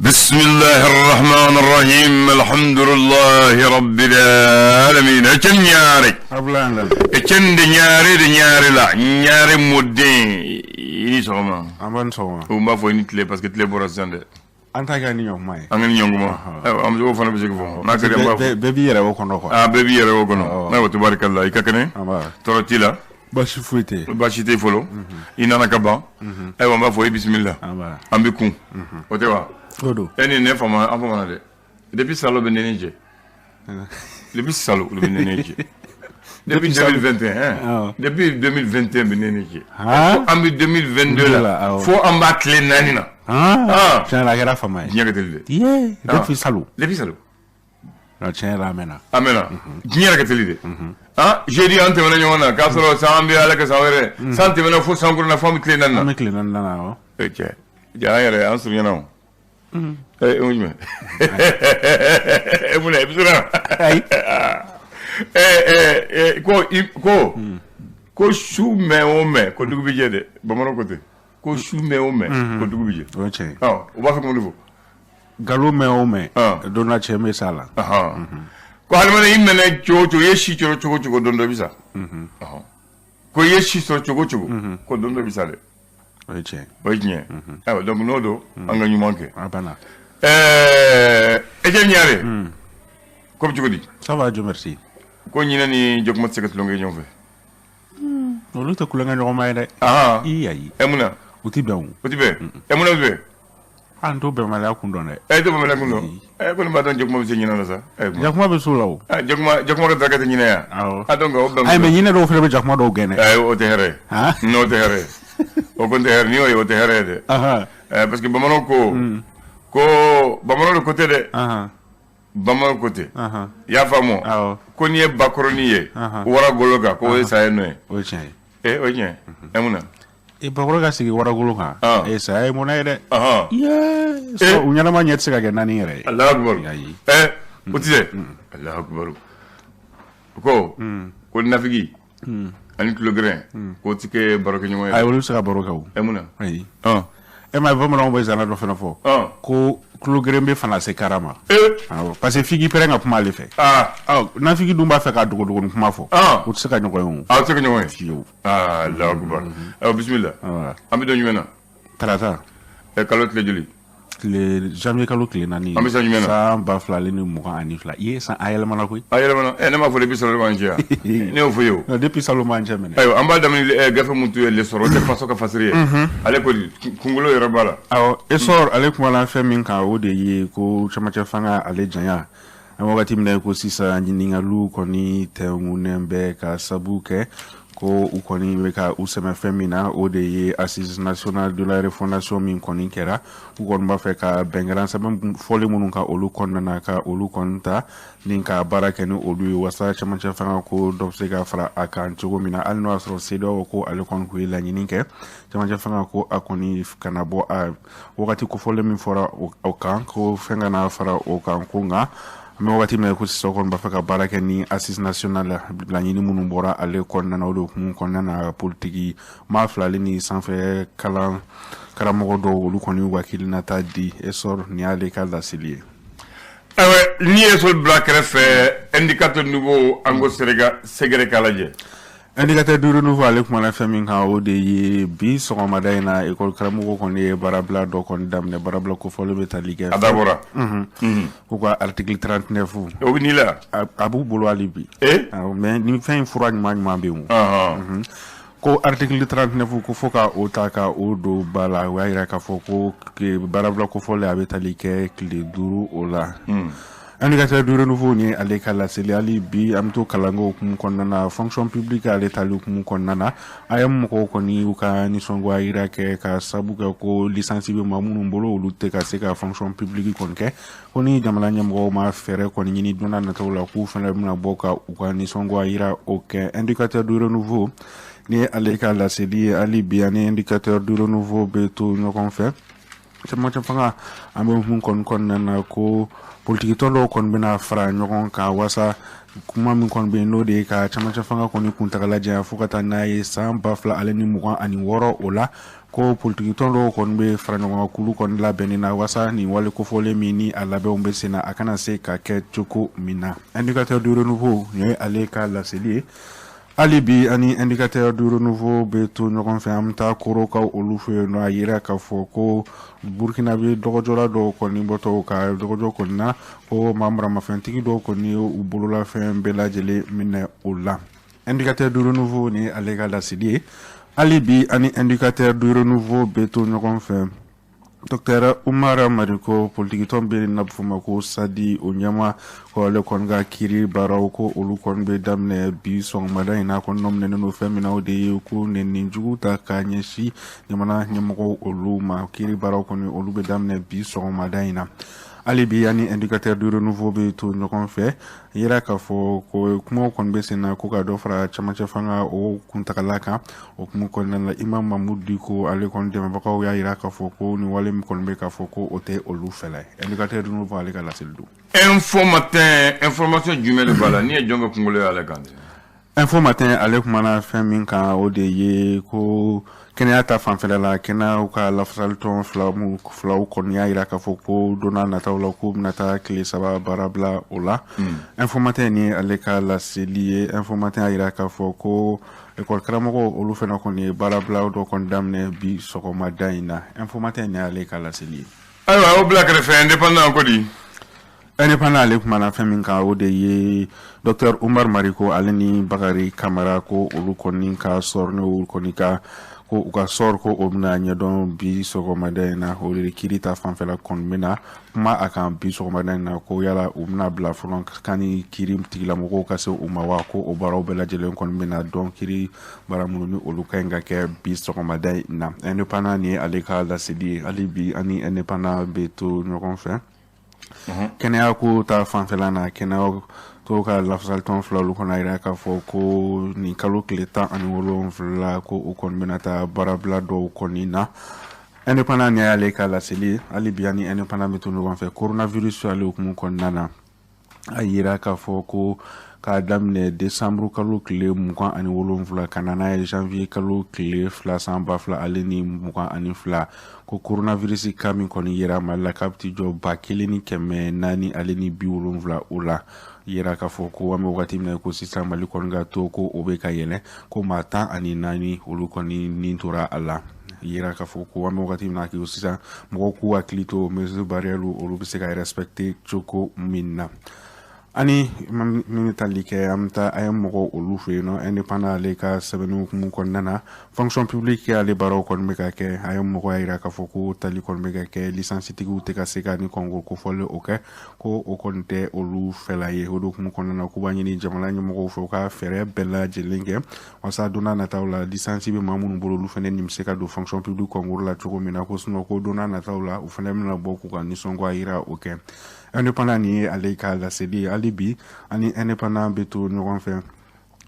بسم الله الرحمن الرحيم الحمد لله رب العالمين اكن ñaare echen de ñaare la ñaare modde ini soma aban soma o ma fo ni tele parce que tele borasande anta ga ni ñom may angani ñonguma am do fana bisiko fo na kare ma bebi yere wo kono ko bebi yere wo kono na wa tabarakallah ikakane torotila bashi fuite bashite folo inana kaba ay wa ma fo bismillah ambi kun o te wa Odo. Eni ne fama afama de. Depuis salo be neneje. Depuis salo be neneje. Depuis 2021 hein. Depuis 2021 be neneje. Ambi 2022 là. Faut amba clé nanina. Tiens la gara fama. Dinya tele. Yeah, depuis salo. Depuis salo. La tiens la amena. Amena. Dinya ka tele. J'ai dit ante mena nyona ka solo sambi ala ka sawere. Santi mena fo sanguru na fami clé nanina. Ami clé nanina o. Ok. Ja yare ansur yana. Unjme. Muna bisura. Ko shu me o me ko dugu bije de bamaro kote. Ko shu me o me ko dugu bije. Okay. O ba fa ko ndufo. Galo me o me dona cheme sala. Ko halmana immene chocho yeshi chocho dondo bisa. Ko yeshi chocho ko dondo bisa de. Okay. Donc nodo anga ñu manqué. Abana. Eje ñaare. Comme tu dis. Ça va, Dieu merci. Ko ñina ni jog mat sekat lo ngay ñow fe. Olu te kula nga ñoo may de. Yi. Emuna. Uti be. Emuna be. Anto be mala ku ndone. To be mala ku ndo. Ko ni badon jog mo se ñina la sa. Jakuma be sulaw. Jog ko dagate ñina ya. Adonga obdam. Ay me ñina do fere be jakuma do gene. O te here. No te here. O kon te here ni o te here de. Parce que bamano ko bamano le côté de bamano côté ya famo ko ni e bakroni ye wara gologa ko e sa eno e emuna e bakroga sigi wara gologa e sa e mona ede so unyana ma nyet siga nani ere Allah akbar utije Allah akbar ko nafigi ani kilograin ko tike baroko nyimo ay wolu siga baroko emuna e ma vamo na mbo zana do fena fo ko klogrembe fana se karama parce que figi perenga puma le fe na figi dumba fe ka dogo puma fo o tsaka nyoko yon tsaka nyoko yon Allah akbar bismillah ami do nyumena tarata e kalot le joli le jamais kalot le nani sa ba fla le ni mo ani fla ye sa ayel mana koy ne ma fo le bisalo manja ne o fo yo depuis salo manja men ayo amba dam gafa muntu le soro de faso ka fasriye ale ko kungulo yoro bala e sor ale ko la fe min ka o de ye ko chama cha fanga ale janya wakati mna ko sisa nyininga lu ko ni te ngunembe ka sabuke ko ukoni weka usema femina o de ye assise nationale de la refondation min koni kera ukon ba fe ka bengaran sabam fole munun ka olu konna ka olu konta ninka barake ni olu wasa chama cha fanga ko do se ga fara akan tugo mina al no asro sedo ko al kon ko la nyininke chama cha fanga ko akoni kana bo a wakati ko fole min fora o kan ko fenga na fara o kan kunga me wakati me ko sokon ba faka barake ni assise nationale blanini munun bora ale konna na do mun konna na politiki ma flali ni sanfe kala karamogo do lu koni wakili na tadi esor ni ale kala silie ni esol black ref indicateur nouveau ango segere kalaje indicateur du renouveau avec mon famille ka o de ye bi so ma dayna école karamogo kon ye barabla do kon damne barabla ko folo metallique adabora ko article 39 o ni la abu bolo alibi mais ni fin furaj ma be mu ko article 39 ko foka o taka o do bala waira ka foko ke barabla ko folo metallique clé duru ola indicateur du renouveau ni ale kala sele ali bi amto kalango kum konnana fonction publique ale talu kum konnana ayam ko koni uka ni songwa irake ka sabuka ko licence be mamunu mbolo lutte ka seka fonction publique konke koni jamala nyamgo ma fere koni ni dona na tawla ku fana na boka uka ni songwa ira ok indicateur du renouveau ni ale kala sele ali bi ani indicateur du renouveau beto nyokon fait c'est moi fanga ambe mun kon nana ko politique tondo kon bina fra nyokon ka wasa kuma min kon be no de ka chama fanga kon kun tagala ja fukata na ye samba fla ale ni mugan ani woro ola ko politique tondo kon be franoma kulu kon la benina wasa ni wale ko fole mini ala be ombe sena akana se ka ke choko mina indicateur du renouveau ne ale ka la selie alibi ani indicateur du renouveau be to ñokon fe amta koro ka olu fe no ayira ka foko burkina be dogojola do ko ni boto ka dogojo ko na ko mamra ma fentiki do ko ni u bulula fe be la jele minne ulla indicateur du renouveau ni ale ka la selie alibi ani indicateur du renouveau beto ñokon fe Dr. Umar Mariko politique tombe na bufuma ko sadi onyama ko le kon ga kiri baraw ko olu kon be damne bi song mada ina kon nom ne no femina o de ko ne ninjugu ta kanyeshi nyamana nyamako olu ma kiri baraw ko ni olu be damne bi song mada ina alibi ani indicateur du renouveau be to ñokon fe yira ka fo ko kuma kon be sena ko ga do fra chama fanga o kuntakalaka o kuma kon la imam mamudi ko ale kon de ba ko ya yira ka fo ko ni wale mi kon be ka fo ko o te olu fele indicateur du renouveau ale ka la seldu info matin information jumelle bala ni e jonga kungolo ale kan info matin ale kuma na fɛn min kan o de ye ko kɛnɛya ta fanfɛla la kɛnɛyaw ka lafasalitɔn filaw kɔni y'a yira k'a fɔ ko donna nataw la ko bɛna taa tile 3 baara bila o la info matin ni ale ka laseli ye info matin y'a yira k'a fɔ ko école karamɔgɔw olu fana kɔni ye baara bila dɔ kɔni daminɛ bi sɔgɔmada in na info matin ni ale ka laseli ye ayiwa o bila kɛrɛfɛ indépendant ko di indépendant ale kuma na fɛn min kan o de ye Dr. Umar Mariko ale ni Bakari Kamara ko olu kɔni ka sɔrɔ ne olu kɔni ka ko u ka sɔrɔ ko o bɛna ɲɛdɔn bi sɔgɔmada in na o de kiri ta fanfɛla kɔni bɛna kuma a kan bi sɔgɔmada in na ko yala u bɛna bila fɔlɔ kan ni kiri tigilamɔgɔw ka se u ma wa ko o baaraw bɛɛ lajɛlen kɔni bɛna dɔn kiri baara minnu ni olu ka ɲi ka kɛ bi sɔgɔmada in na indépendant ni ale ka laseli ye hali bi ani indépendant bɛ to ɲɔgɔn fɛ kɛnɛya ko ta fanfɛla na kɛnɛya to ka lafasalitɔn fila olu kɔnɔ yira k'a fɔ ko nin kalo tile 17 ko u kɔni bɛna taa baarabila dɔw kɔni na indépendant ni y'ale ka laseli hali bi ani indépendant bɛ to ɲɔgɔn fɛ coronavirus ale hukumu kɔnɔna na a yira k'a fɔ ko k'a daminɛ décembre kalo tile 27 ka na n'a ye janvier kalo tile 2 san 2022 ale ni 22 ko coronavirus ka min kɔni yira Mali la k'a bɛ ti jɔ 1400 ale ni 70 o la yira k'a fɔ ko an bɛ wagati min na ko sisan Mali kɔni ka to ko o bɛ ka yɛlɛ ko maa 14 olu kɔni nin tora a la yira k'a fɔ ko an bɛ wagati min na ko sisan mɔgɔw k'u hakili to mesures barrières olu bɛ se ka respecter cogo min na ani min tali kɛ an bɛ taa a ye mɔgɔ olu fɛ yen nɔ indépendant ale ka sɛbɛnniw hukumu kɔnɔna na fonction publique ale baaraw kɔni bɛ ka kɛ a ye mɔgɔ yira k'a fɔ ko tali kɔni bɛ ka kɛ lisansitigiw tɛ ka se ka ni concours kofɔlen o kɛ ko o kɔni tɛ olu fɛla ye o de hukumu kɔnɔna na k'u b'a ɲini jamana ɲɛmɔgɔw fɛ u ka fɛɛrɛ bɛɛ lajɛlen kɛ walasa donna nataw la lisansi bɛ maa minnu bolo olu fana nin bɛ se ka don fonction publique concours la cogo min na ko sinon ko donna nataw la u fana bɛna bɔ k'u ka nisɔngoya yira o kɛ indépendant ni ye ale ka laseli hali bi ani indépendant bɛ to ɲɔgɔn fɛ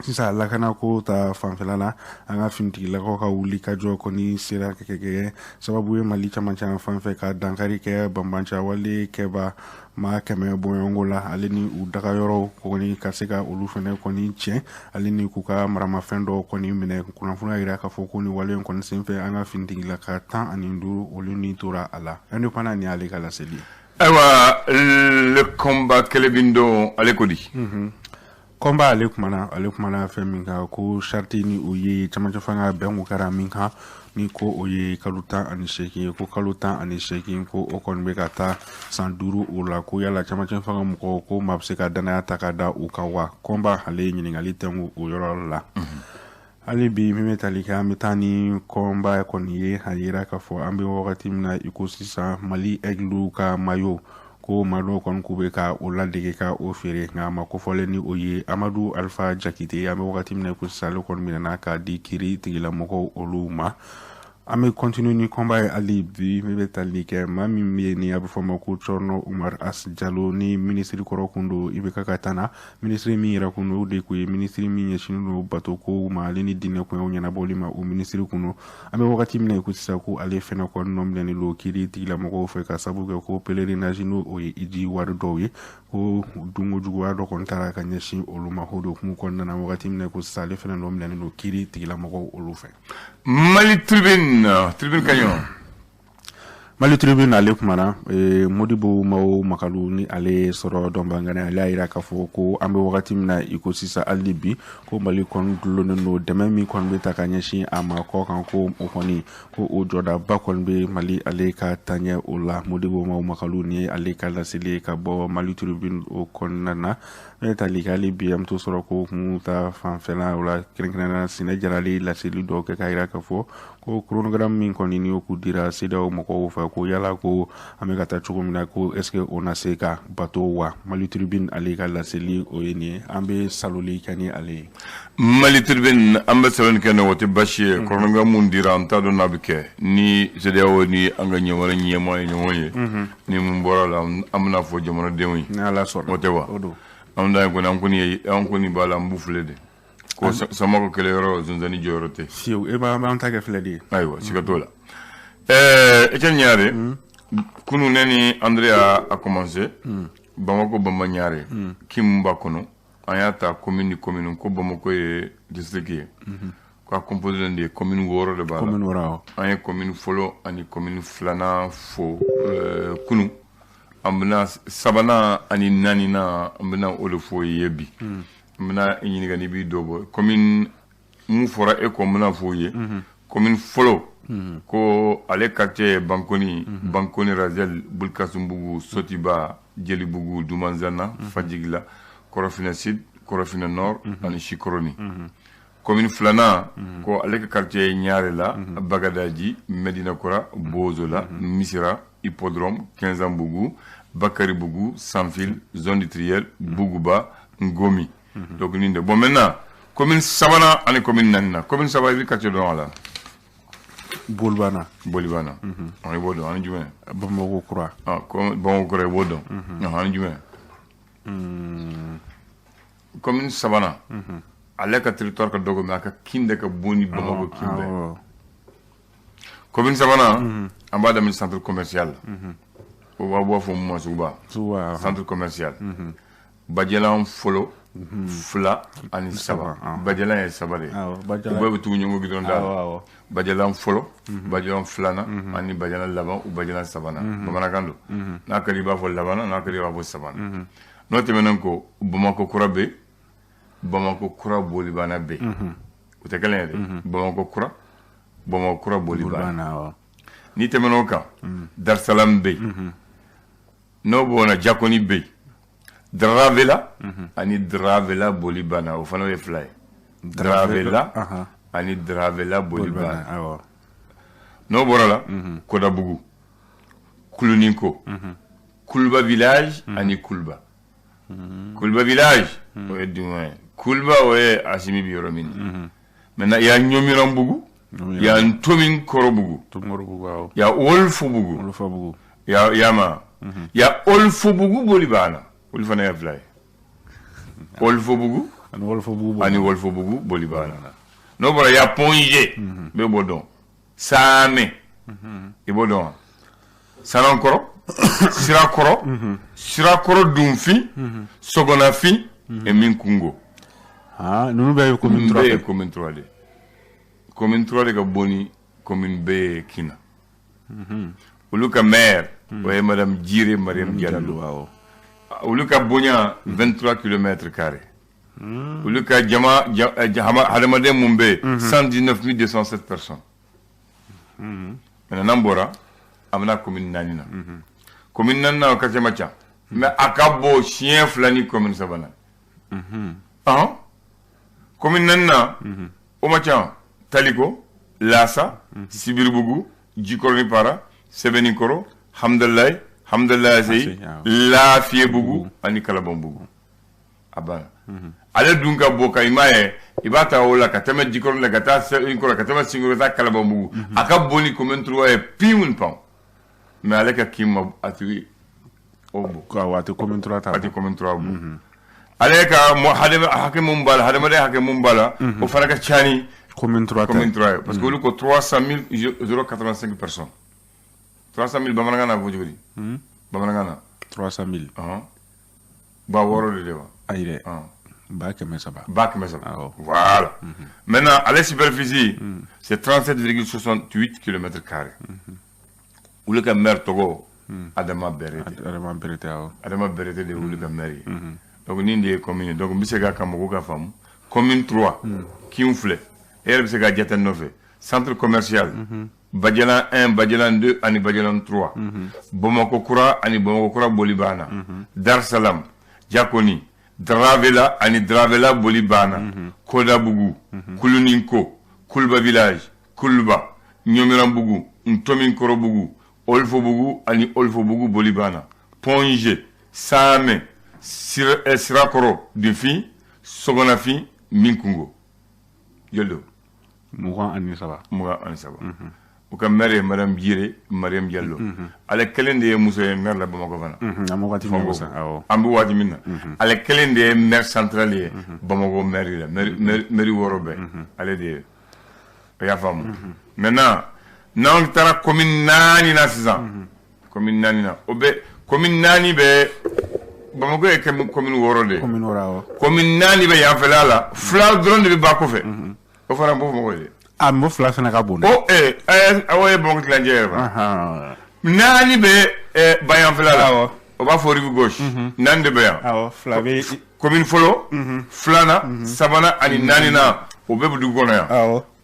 sisan lakana ko ta fanfɛla la an ka finitigilakaw ka wuli ka jɔ kɔni sera ka kɛ sababu ye Mali caman caman fanfɛ ka dankari kɛ banbanca wale kɛba maa 100 bɔɲɔgɔnko la ale ni u dagayɔrɔw kɔni ka se ka olu fɛnɛ kɔni tiɲɛ ale ni k'u ka maramafɛn dɔw kɔni minɛ kunnafoniya yira k'a fɔ ko ni wale in kɔni senfɛ an ka finitigilaka 15 olu ni tora a la indépendant ni ale ka laseli ayiwa le combat kelebindo ale ko di combat ale kumana fɛn min kan ko charte ni o ye camancɛ fanga bɛn ko kɛra min kan ni ko o ye kalo 18 ye ko kalo 18 ko o kɔni bɛ ka taa san 5 o la ko yala camancɛ fanga mɔgɔw ko maa bɛ se ka danaya ta ka da u kan wa combat ale ye ɲininkali tɛngu o yɔrɔ la hali bi min bɛ tali kɛ an bɛ taa ni combat kɔni ye a yira k'a fɔ an bɛ wagati min na i ko sisan Mali aigle ka maillot ko Mali kɔni k'u bɛ ka o ladege ka o feere nka a ma kofɔlen ni o ye Amadu Alpha Jakite an bɛ wagati min na i ko sisan ale kɔni minɛna k'a di kiri tigilamɔgɔw olu ma an bɛ continue ni combat ye hali bi min bɛ tali kɛ maa min bɛ yen ni a bɛ fɔ ma ko Cɔrɔnɔ Umar As Jalo ni ministre kɔrɔ kun don IBK ka taa na ministre min yɛrɛ kun don o de ko ye ministre min ɲɛsinnen don bato ko ma ale ni diinɛ kɔɲɔw ɲɛnabɔli ma o ministre kun don an bɛ wagati min na i ko sisan ko ale fɛnɛ kɔni nɔ minɛnen don kiri tigilamɔgɔw fɛ ka sabu kɛ ko pèlerinage n'o o ye hiji wari dɔw ye ko dunkojuguya dɔ kɔni taara ka ɲɛsin olu ma o de hukumu kɔnɔna na wagati min na i ko sisan ale fɛnɛ nɔ minɛnen don kiri tigilamɔgɔw olu fɛ Mali Tribune tribune kaño Mali tribune ale kumana Modibo Mawo Makalu ni ale soro dombangane ale ayira ka fo ko ambe wakati mina iko sisa alibi ko Mali kon glone no deme mi kon be takanyeshi ama ko kan ko okoni ko o joda ba kon be Mali ale ka tanya ola Modibo Mawo Makalu ni ale ka la sele ka bo Mali tribune o konnana tali kali bi am to soro ko muta fanfela ola krenkena sine jarali la sele do ke kayira ka fo ko chronogramme min kon ni o kudira sida o mako fa ko yala ko ameka ta chugo mina ko eske ona seka bato wa Mali tribune ale ka la seli o yeni ambe saloli kani ale Mali tribune ambe salon kene wote bashi chronogramme mun dira anta do nabike ni sida o ni anga nyewala nyemo nyoye ni mun borala amna fo jamono dewi na la sor wote wa amda ko nan kuni bala mbufle de ko sama ko kele ro zunzani jorote siu e ba am tage fledi aywa sikatola Etienne Niaré, kunu neni Andrea a commencé, Bamako Bamba Niaré, Kimba Kono, Ayata commune ko Bamako est district ko a composé des communes woro de bala. Commune woro. Aya commune folo ani commune flana fo kunu. Ambna sabana ani nanina ambna olofo yebi. Ambna inyini gani bi dobo. Commune mu fora e ko mbna foye. Commune folo. Ko ale quartier Bankoni, Bankoni Razel, Bulkasumbugu, Sotiba, Djelibugu, Dumanzana, Fadjigla, Korofina Sud, Korofina Nord, et Chikoroni. Commune Flana, ko ale quartier Nyarela, Bagadaji, Medina Kora, Bozola, Misira, Hippodrome, 15 ans Bougou, Bakari Bougou, Sanfil, Zone Triel, Bougouba, Ngomi. Donc, bon, maintenant, commune Savana, et commune Nanina. Commune Savana, quartier de là. Bolibana. On est bon, on est juin. Bamako Kura. Ah, bon, on est bon. On est juin. Commune Savana. Avec un territoire que dogo mais avec kinde que boni Bamako kinde. Commune Savana, en bas d'un centre commercial. On va voir pour moi Souba. Centre commercial. Badjalan Folo. Fla ani saba Badjalan e sabare bo tu nyongo gidon dal Badjalan Folo Badjalan Flana ani Badjalan Laban ou Badjalan Sabana bamana kando na kaliba fo labana na kaliba fo sabana no temenen ko Bamako Kura be Bamako Kura Bolibana be o te kalen de Bamako Kura Bolibana ni temeno ka Dar Salam be no bona Jakoni be Dravela ani Dravela Bolibana o fana e fly Dravela ani Dravela Bolibana no borala Kodabugu Kuluninko Kulba village ani Kulba village o e dumoy Kulba o e Asimi Bioromini maintenant il y a Nyomirambugu il y a Ntomin Korobugu il y a Wolfobugu il y a Yama il y a Olfobugu Bolibana Wolfana ya fly. Wolfobugu ani Wolfobugu Bolibana. No bora ya ponje be bodon. Same. E bodon. Sanankoro, Sirakoro Dumfi, Sogonafi et Minkungo. Ah, nous be commune 3. Commune 3 de. Commune 3 de Gaboni, commune B Kina. Uluka maire, ouais madame Djire Mariam Diallo. Uluka Bonya 23 km². Uluka Jama Hadamade Mumbe 119 207 personnes. Maintenant Nambora amna commune Nanina. Commune Nanina au Kachamacha. Mais akabo chien flani commune Savana. Commune Nanina Omacha Taliko Lassa Sibirbugu Djikorni Para Sebenikoro Hamdallah Zey, la Fiebougou, ani Kalabambougou. Abba. Ale dunga boka imae, ibata ola katama dikor la gata, inkola katama singurata Kalabambougou. Akaboni comme trois et pimun pan. Mais ale ka kim atui obo. Kawate comme trois ta. Ati comme trois obo. Ale ka mo hadema hakemumbala, hademade hakemumbala, o faraka chani comme trois. Parce que le 300 085 personnes. 300 000 Bamanagana Vojuri. Bamanagana 300 000. Ba woro de dewa. Aire. Bac mais ça va. Voilà. Maintenant, à la superficie, c'est 37,68 km². Où le maire Togo, Adama Berete. Adama Berete de où le maire. Donc, nous sommes communes. Donc, nous sommes Kamogoga Femme. Commune 3, qui ont fait. Et elle s'est fait. Centre commercial. Badjalan 1, Badjalan 2, Ani Badjalan 3. Bomako Koura, Ani Bomako Koura Bolibana. Dar Salam, Diakoni. Dravela, Ani Dravela Bolibana. Kodabougou, Kuluninko, Kulba Village, Kulba, Nyomirambougou, Ntominkorobougou, Olfobougou, Ani Olfobougou Bolibana. Ponge, Same, Sirakoro, Dufi, Sogonafi, Minkungo. Yolo. Mouran Anisaba. Ou comme mère Madame Bire, Mariam Diallo. Avec quelle des musées mère la Bamagovana. Ambou Wadimina. Avec quelle des mères centrales, Bamago Mary, Mary Worobe. Allez dire. Yafam. Maintenant, non, tara commune nani na 6 ans. Commune nani na. Obe, commune nani be. Bamago est commune Worode. Commune nani be Yafela la. Flau drone de Bakofe. Au fond, bon, ah, mon flash n'a pas bon. Oh, ouais, bon, Nani be, Bayan Flala. On va faire rive gauche. Nan de Bayan. Flavé. Commune Folo, Flana, Savana, Ani Nanina, au Bébé du Gonaya.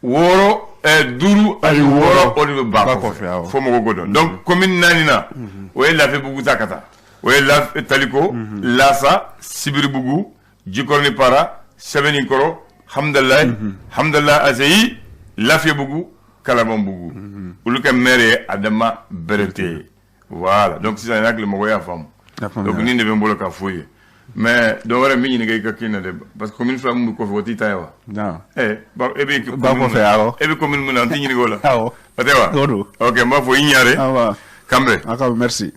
Woro, Duru, Ali Woro, Olive Bakof. Fomogodon. Donc, commune Nanina, où elle a fait beaucoup d'akata. Où elle a fait Taliko, Lassa, Sibiribougou, Djikorni Para, Seveninkoro, Hamdallah Azei, Lafiyebougou, Kalabambougou. Ou le maire Adama Berete. Voilà. Donc, c'est un acte de Mogoya femme. Donc, nous ne devons pas le fouiller. Mais, donc, on a mis une quelqu'un parce que comme une femme, nous avons fait un non. Eh, bon, et bien, comme une moulin, ah, ok, moi, il faut ignorer. Ah, Cambré. encore merci.